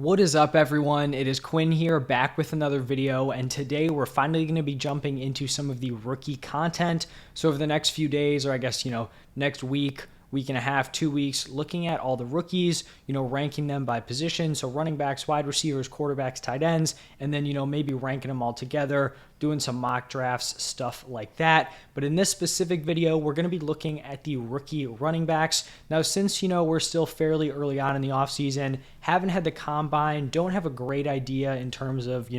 What is up, everyone? It is Quinn here, back with another video, and today we're finally going to be jumping into some of the rookie content. So over the next few days, or I guess, next week and a half, 2 weeks, looking at all the rookies, ranking them by position. So running backs, wide receivers, quarterbacks, tight ends, and then, maybe ranking them all together, doing some mock drafts, stuff like that. But in this specific video, we're going to be looking at the rookie running backs. Now, since, we're still fairly early on in the offseason, haven't had the combine, don't have a great idea in terms of,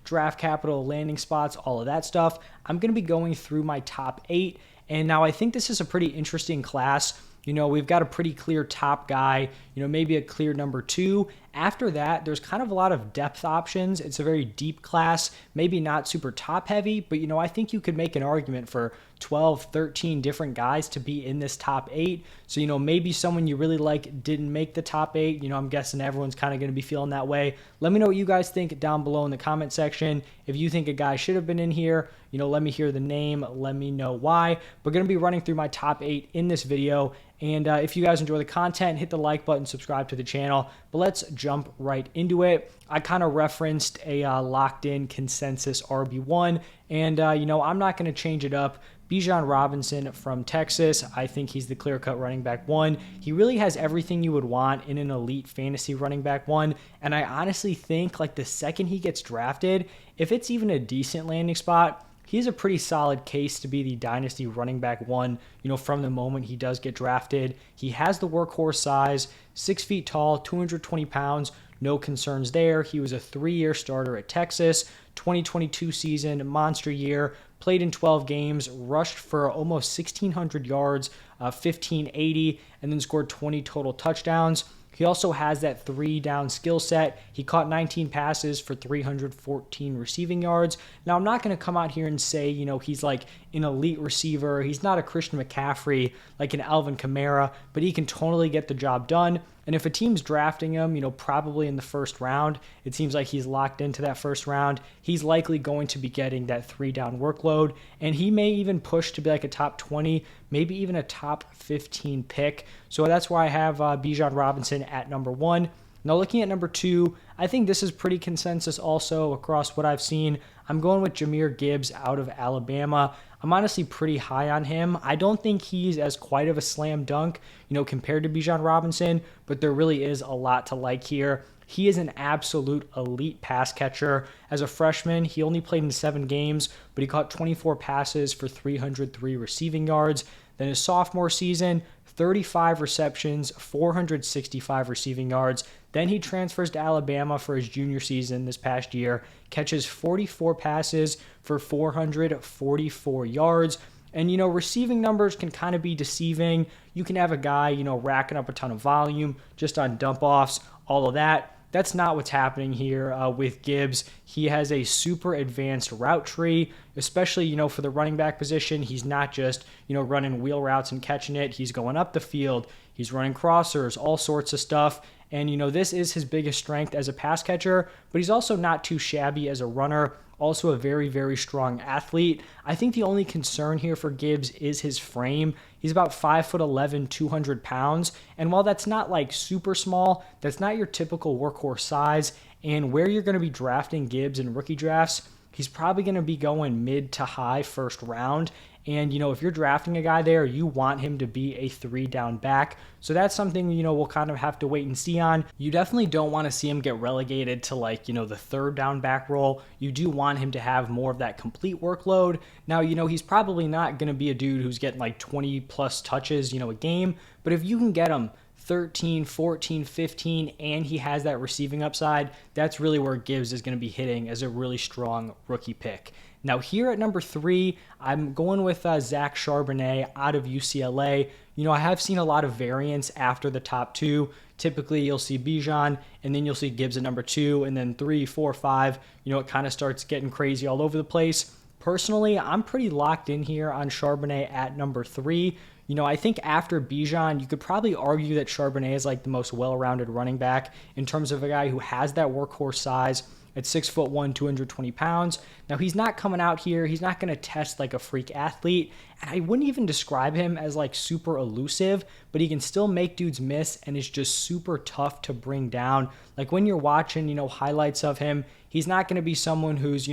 draft capital, landing spots, all of that stuff, I'm going to be going through my top 8. And now I think this is a pretty interesting class. We've got a pretty clear top guy, maybe a clear number 2. After that, there's kind of a lot of depth options. It's a very deep class, maybe not super top heavy, but I think you could make an argument for 12, 13 different guys to be in this top 8. So, maybe someone you really like didn't make the top 8. I'm guessing everyone's kind of going to be feeling that way. Let me know what you guys think down below in the comment section. If you think a guy should have been in here, let me hear the name. Let me know why. We're going to be running through my top 8 in this video. And if you guys enjoy the content, hit the like button, subscribe to the channel. But let's jump right into it. I kind of referenced a locked-in consensus RB1, and I'm not going to change it up. Bijan Robinson from Texas. I think he's the clear-cut running back 1. He really has everything you would want in an elite fantasy running back 1. And I honestly think the second he gets drafted, if it's even a decent landing spot, he's a pretty solid case to be the Dynasty running back 1, from the moment he does get drafted. He has the workhorse size, 6 feet tall, 220 pounds, no concerns there. He was a 3-year starter at Texas, 2022 season, monster year, played in 12 games, rushed for almost 1,600 yards, 1,580, and then scored 20 total touchdowns. He also has that 3-down skill set. He caught 19 passes for 314 receiving yards. Now, I'm not going to come out here and say, he's like an elite receiver. He's not a Christian McCaffrey, like an Alvin Kamara, but he can totally get the job done. And if a team's drafting him, probably in the first round, it seems like he's locked into that first round. He's likely going to be getting that 3-down workload, and he may even push to be like a top 20, maybe even a top 15 pick. So that's why I have Bijan Robinson at number 1. Now, looking at number 2, I think this is pretty consensus also across what I've seen. I'm going with Jahmyr Gibbs out of Alabama. I'm honestly pretty high on him. I don't think he's as quite of a slam dunk, compared to Bijan Robinson, but there really is a lot to like here. He is an absolute elite pass catcher. As a freshman, he only played in 7 games, but he caught 24 passes for 303 receiving yards. Then his sophomore season, 35 receptions, 465 receiving yards. Then he transfers to Alabama for his junior season this past year, catches 44 passes for 444 yards. And, receiving numbers can kind of be deceiving. You can have a guy, racking up a ton of volume just on dump-offs, all of that. That's not what's happening here with Gibbs. He has a super advanced route tree, especially, for the running back position. He's not just, running wheel routes and catching it. He's going up the field. He's running crossers, all sorts of stuff. And, this is his biggest strength as a pass catcher, but he's also not too shabby as a runner. Also a very, very strong athlete. I think the only concern here for Gibbs is his frame. He's about 5'11", 200 pounds. And while that's not super small, that's not your typical workhorse size. And where you're going to be drafting Gibbs in rookie drafts, he's probably going to be going mid to high first round. And, if you're drafting a guy there, you want him to be a 3-down back. So that's something, we'll kind of have to wait and see on. You definitely don't want to see him get relegated to the 3rd down back role. You do want him to have more of that complete workload. Now, he's probably not going to be a dude who's getting 20 plus touches, a game. But if you can get him 13, 14, 15, and he has that receiving upside, that's really where Gibbs is going to be hitting as a really strong rookie pick. Now, here at number 3, I'm going with Zach Charbonnet out of UCLA. I have seen a lot of variance after the top 2. Typically, you'll see Bijan, and then you'll see Gibbs at number 2, and then 3, 4, 5. It kind of starts getting crazy all over the place. Personally, I'm pretty locked in here on Charbonnet at number 3. I think after Bijan, you could probably argue that Charbonnet is the most well-rounded running back in terms of a guy who has that workhorse size at 6'1", 220 pounds. Now, he's not coming out here. He's not going to test like a freak athlete. And I wouldn't even describe him as like super elusive, but he can still make dudes miss and is just super tough to bring down. Like when you're watching, highlights of him, he's not going to be someone who's,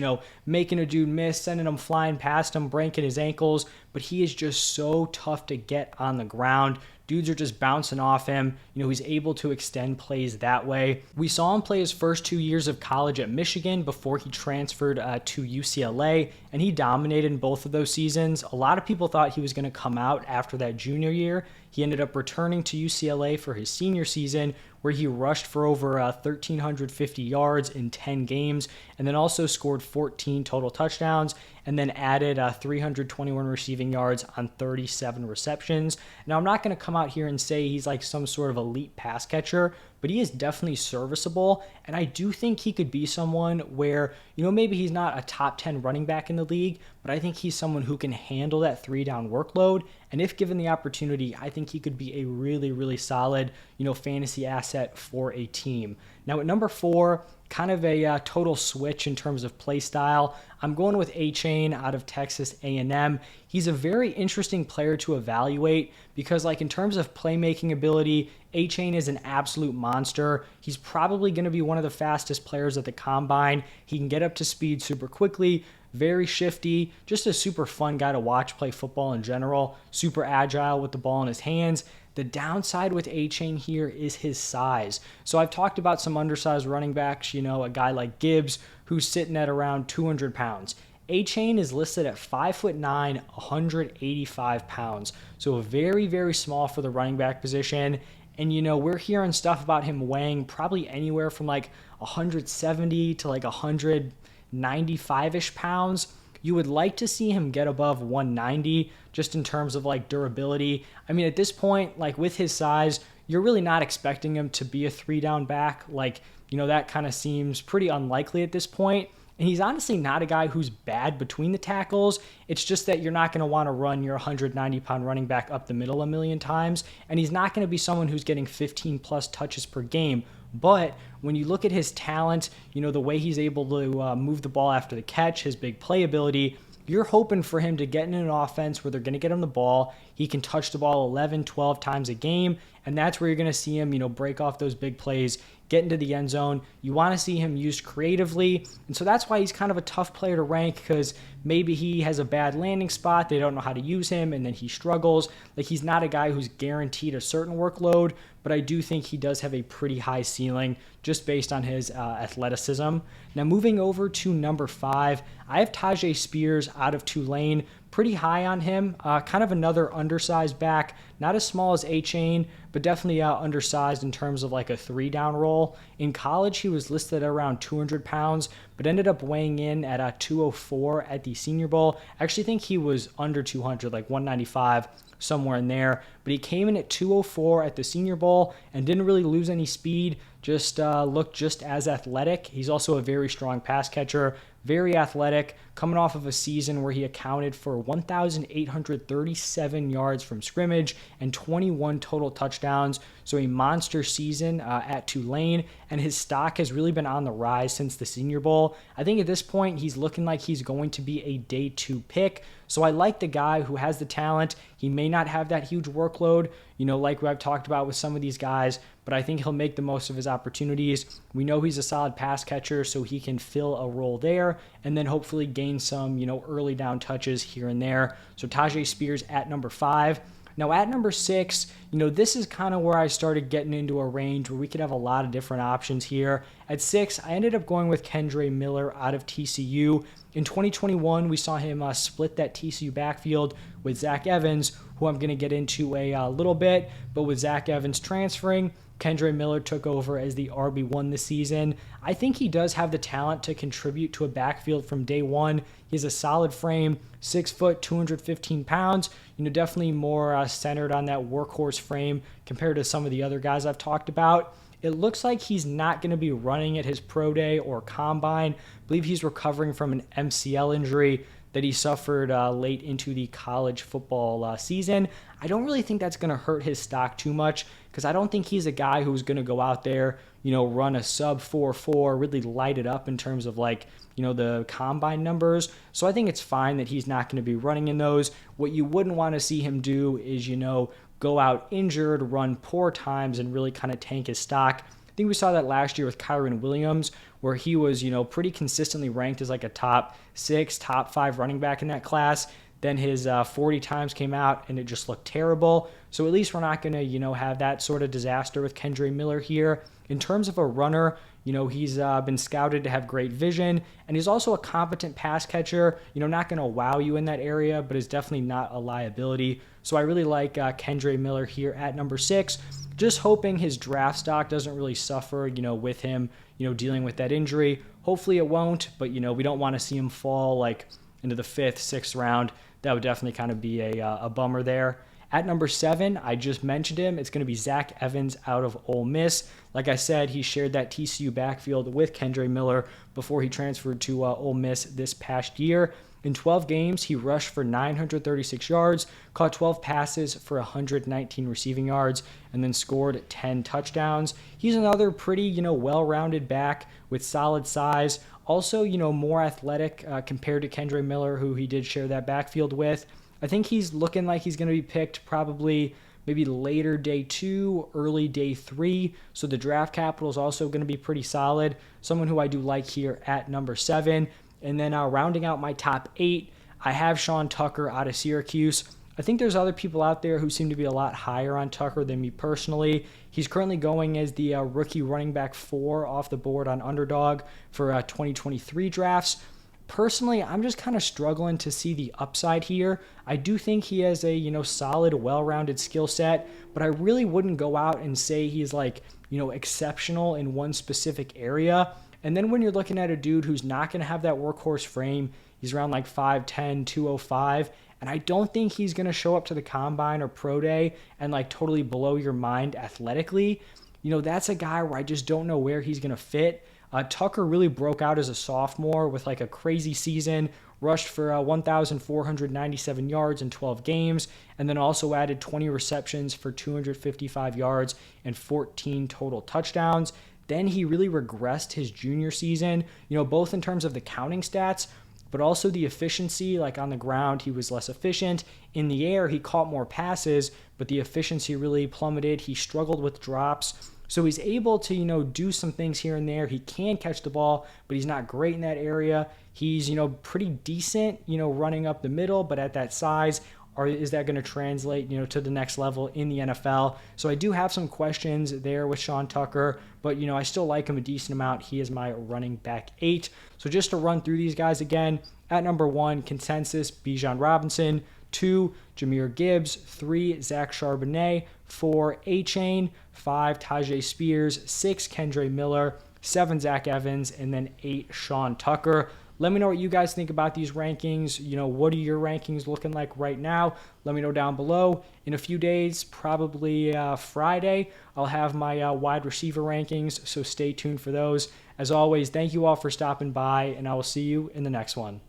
making a dude miss, sending him flying past him, breaking his ankles, but he is just so tough to get on the ground. Dudes are just bouncing off him. He's able to extend plays that way. We saw him play his first 2 years of college at Michigan before he transferred to UCLA, and he dominated in both of those seasons. A lot of people thought he was going to come out after that junior year. He ended up returning to UCLA for his senior season, where he rushed for over 1,350 yards in 10 games, and then also scored 14 total touchdowns, and then added 321 receiving yards on 37 receptions. Now, I'm not going to come out here and say he's like some sort of elite pass catcher, but he is definitely serviceable, and I do think he could be someone where, maybe he's not a top 10 running back in the league, but I think he's someone who can handle that 3-down workload, and if given the opportunity, I think he could be a really, really solid, fantasy asset for a team. Now, at number 4, kind of a total switch in terms of play style. I'm going with Achane out of Texas A&M. He's a very interesting player to evaluate because, in terms of playmaking ability, Achane is an absolute monster. He's probably going to be one of the fastest players at the combine. He can get up to speed super quickly, very shifty, just a super fun guy to watch play football in general, super agile with the ball in his hands. The downside with Achane here is his size. So I've talked about some undersized running backs, a guy like Gibbs who's sitting at around 200 pounds. Achane is listed at 5'9", 185 pounds. So very, very small for the running back position. And, we're hearing stuff about him weighing probably anywhere from 170 to 195-ish pounds. You would like to see him get above 190 just in terms of durability. I mean, at this point, with his size, you're really not expecting him to be a 3-down back. That kind of seems pretty unlikely at this point. And he's honestly not a guy who's bad between the tackles. It's just that you're not going to want to run your 190-pound running back up the middle a million times. And he's not going to be someone who's getting 15-plus touches per game. But when you look at his talent, the way he's able to move the ball after the catch, his big playability, you're hoping for him to get in an offense where they're going to get him the ball. He can touch the ball 11, 12 times a game, and that's where you're going to see him, break off those big plays, get into the end zone. You want to see him used creatively, and so that's why he's kind of a tough player to rank because maybe he has a bad landing spot, they don't know how to use him, and then he struggles. He's not a guy who's guaranteed a certain workload, but I do think he does have a pretty high ceiling just based on his athleticism. Now, moving over to number 5, I have Tyjae Spears out of Tulane. Pretty high on him, kind of another undersized back, not as small as Achane, but definitely undersized in terms of a 3-down role. In college, he was listed at around 200 pounds, but ended up weighing in at 204 at the Senior Bowl. I actually think he was under 200, 195, somewhere in there, but he came in at 204 at the Senior Bowl and didn't really lose any speed, just looked just as athletic. He's also a very strong pass catcher, very athletic, coming off of a season where he accounted for 1,837 yards from scrimmage and 21 total touchdowns. So a monster season at Tulane, and his stock has really been on the rise since the Senior Bowl. I think at this point, he's looking like he's going to be a day 2 pick. So I like the guy who has the talent. He may not have that huge workload, like I've talked about with some of these guys, but I think he'll make the most of his opportunities. We know he's a solid pass catcher, so he can fill a role there and then hopefully gain some, early down touches here and there. So Tyjae Spears at number 5. Now at number 6, this is kind of where I started getting into a range where we could have a lot of different options here. At 6, I ended up going with Kendre Miller out of TCU. In 2021, we saw him split that TCU backfield with Zach Evans, who I'm going to get into a little bit, but with Zach Evans transferring, Kendre Miller took over as the RB1 this season. I think he does have the talent to contribute to a backfield from day one. He has a solid frame, 6 foot, 215 pounds, definitely more centered on that workhorse frame compared to some of the other guys I've talked about. It looks like he's not going to be running at his pro day or combine. I believe he's recovering from an MCL injury that he suffered late into the college football season. I don't really think that's going to hurt his stock too much because I don't think he's a guy who's going to go out there, run a sub 4.4, really light it up in terms of like, the combine numbers. So I think it's fine that he's not going to be running in those. What you wouldn't want to see him do is, go out injured, run poor times, and really kind of tank his stock. I think we saw that last year with Kyren Williams, where he was, pretty consistently ranked as like a top 6, top 5 running back in that class. Then his 40 times came out and it just looked terrible. So at least we're not going to, have that sort of disaster with Kendre Miller here. In terms of a runner, he's been scouted to have great vision, and he's also a competent pass catcher. Not going to wow you in that area, but is definitely not a liability. So I really like Kendre Miller here at number 6. Just hoping his draft stock doesn't really suffer, with him, dealing with that injury. Hopefully it won't, but, we don't want to see him fall like into the 5th, 6th round. That would definitely kind of be a bummer there. At number 7, I just mentioned him. It's going to be Zach Evans out of Ole Miss. Like I said, he shared that TCU backfield with Kendre Miller before he transferred to Ole Miss this past year. In 12 games, he rushed for 936 yards, caught 12 passes for 119 receiving yards, and then scored 10 touchdowns. He's another pretty, well-rounded back with solid size. Also, more athletic compared to Kendre Miller, who he did share that backfield with. I think he's looking like he's going to be picked probably maybe later day 2, early day 3. So the draft capital is also going to be pretty solid. Someone who I do like here at number 7. And then rounding out my top 8, I have Sean Tucker out of Syracuse. I think there's other people out there who seem to be a lot higher on Tucker than me personally. He's currently going as the rookie running back 4 off the board on Underdog for 2023 drafts. Personally, I'm just kind of struggling to see the upside here. I do think he has a, solid, well-rounded skill set, but I really wouldn't go out and say he's like, exceptional in one specific area. And then when you're looking at a dude who's not going to have that workhorse frame, he's around like 5'10", 205, and I don't think he's going to show up to the combine or pro day and like totally blow your mind athletically. That's a guy where I just don't know where he's going to fit. Tucker really broke out as a sophomore with like a crazy season, rushed for 1,497 yards in 12 games, and then also added 20 receptions for 255 yards and 14 total touchdowns. Then he really regressed his junior season, both in terms of the counting stats, but also the efficiency. Like on the ground, he was less efficient. In the air, he caught more passes, but the efficiency really plummeted. He struggled with drops. So he's able to, do some things here and there. He can catch the ball, but he's not great in that area. He's, pretty decent, running up the middle, but at that size, or is that going to translate, to the next level in the NFL? So I do have some questions there with Sean Tucker, but, I still like him a decent amount. He is my running back 8. So just to run through these guys again, at number 1, consensus, Bijan Robinson. 2, Jahmyr Gibbs. 3, Zach Charbonnet. 4, Achane. 5, Tyjae Spears. 6, Kendre Miller. 7, Zach Evans. And then 8, Sean Tucker. Let me know what you guys think about these rankings. What are your rankings looking like right now? Let me know down below. In a few days, probably Friday, I'll have my wide receiver rankings, so stay tuned for those. As always, thank you all for stopping by, and I will see you in the next one.